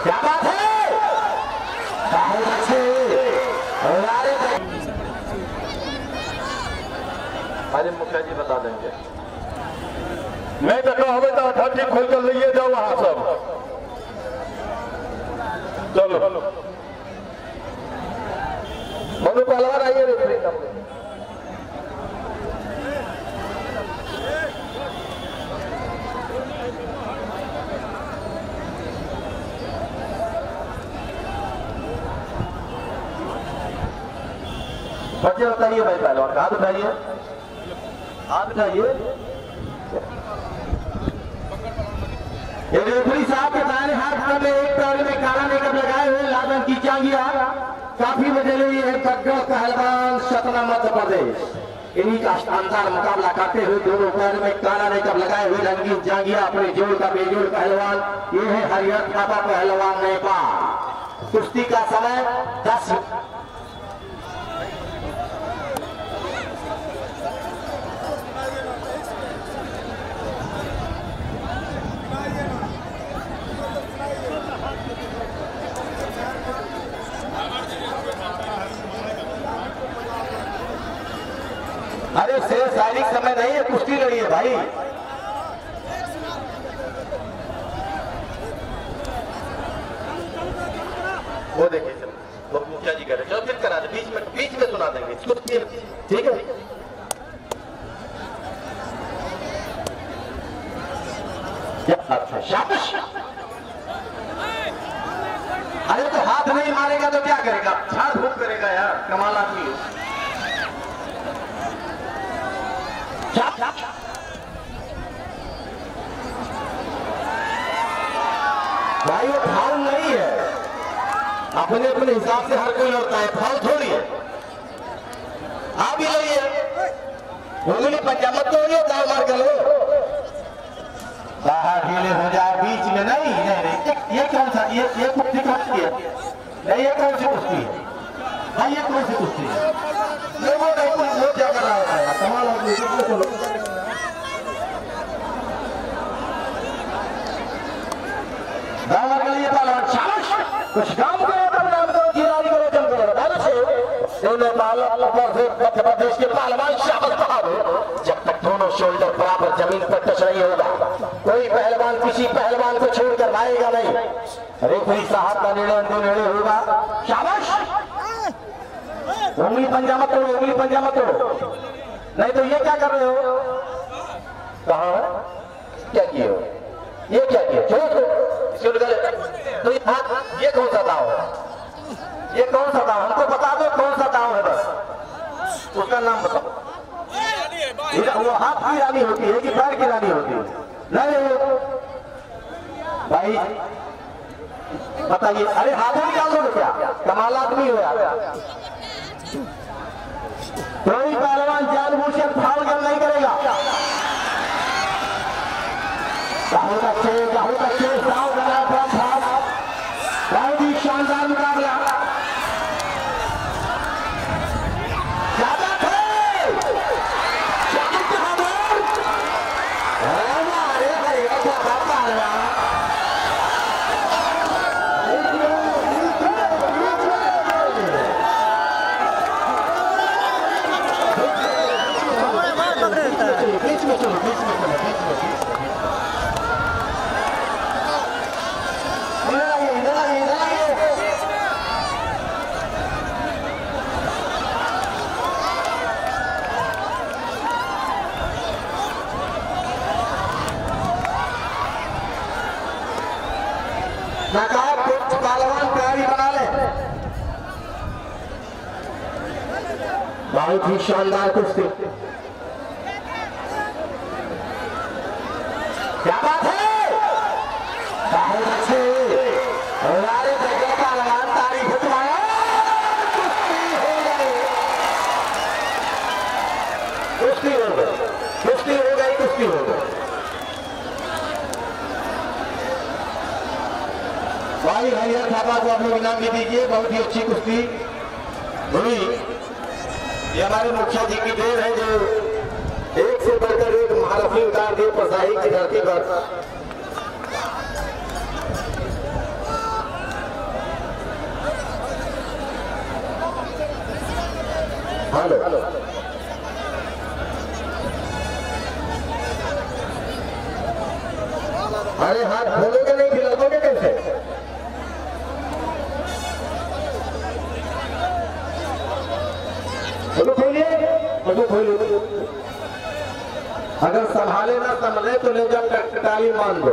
क्या बात है, बहुत अच्छे। अरे मुखिया जी बता देंगे। नहीं तो कहो तो अठाठी खोल कर लिए जाओ वहां सब। चलो मनु पहलवान आइए रेफरी का। बच्चे बताइए भाई पहलवान, हाथ उठाइए, हाथ उठाइए। ये रेफरी साहब के दाहिने हाथ में एक पैर में काला मेकअप लगाए हुए लाल रंग की चांगिया काफी बजे रही है। कटगढ़ पहलवान सतना मध्य प्रदेश इन्हीं का शानदार मुकाबला करते हुए दोनों पैर में काला मेकअप लगाए हुए रंगीन जांगिया अपने जोड़ का बेजोड़ पहलवान ये है हरिहर थापा पहलवान नेपाल। कुश्ती का समय 10। अरे शेर शारीरिक समय नहीं है, कुश्ती लड़ी है भाई। वो देखिए वो मुखिया जी कह रहे चलो फिर करा दे, बीच में सुना देंगे कुश्ती, ठीक है। अच्छा शाबाश। अरे तो हाथ नहीं मारेगा तो क्या करेगा, झाड़ फूक करेगा यार, कमाल आदमी है। भाई वो फाउल नहीं है, अपने अपने हिसाब से हर कोई लड़ता है, फाउल थोड़ी है। आप ही लड़िए, उंगली पंजा मत तोड़िए, दाव मार कर लो, बाहर ढीले हो जाए, बीच में नहीं। नहीं ये कौन सा, ये कुश्ती कौन सी है? नहीं ये कौन सी कुश्ती है भाई, ये कौन सी कुश्ती है? वो नहीं, वो क्या कर रहा है, कमाल आदमी। दावा के लिए पहलवान शाबाश, कुछ काम करो, बदनाम करो, जिलानी करो, जम करो। नेपाल मध्य प्रदेश के पहलवान शाबाश बहादुर। जब तक दोनों शोल्डर बराबर जमीन पर टच नहीं होगा कोई पहलवान किसी पहलवान को छोड़कर आएगा नहीं। रेफरी साहब का निर्णय होगा। शाबाश, उंगली पंजा मत तोड़ो, उंगली पंजा मत तोड़ो, नहीं तो ये क्या कर रहे हो, कहा क्या किए हो, ये क्या किए, तो ये कौन सा दाव है, ये कौन सा दाव, हमको बता दो कौन सा दाव है, बस उसका नाम बताओ। वो हाथ की रानी होती है कि पैर की रानी होती है? नहीं भाई बताइए। अरे हाथों निकाल दो क्या, कमाल आदमी हो यार। कोई पहलवान जानबूझकर फाउल नहीं करेगा। बहुत अच्छे साफ बना था, बहुत ही शानदार मुकाबला। पहलवान तैयारी बना ले, बहुत ही शानदार कुश्ती। क्या बात है, बहुत अच्छे पहलवान तारीफ तुम्हारा। कुश्ती हो गई, कुश्ती हो गई, कुश्ती हो गई। भाई हरिहर थापा को आप लोग इनाम भी दीजिए, बहुत ही अच्छी कुश्ती हुई। ये हमारे मुखिया जी की देन है जो एक से बढ़कर एक महारथी उतार दिए प्रसाहिक की धरती पर। हेलो अरे हाथ खोलोगे नहीं खिलाओगे कैसे? खोलिए अगर संभाले ना संभले तो ले जाकर टाली मान दो।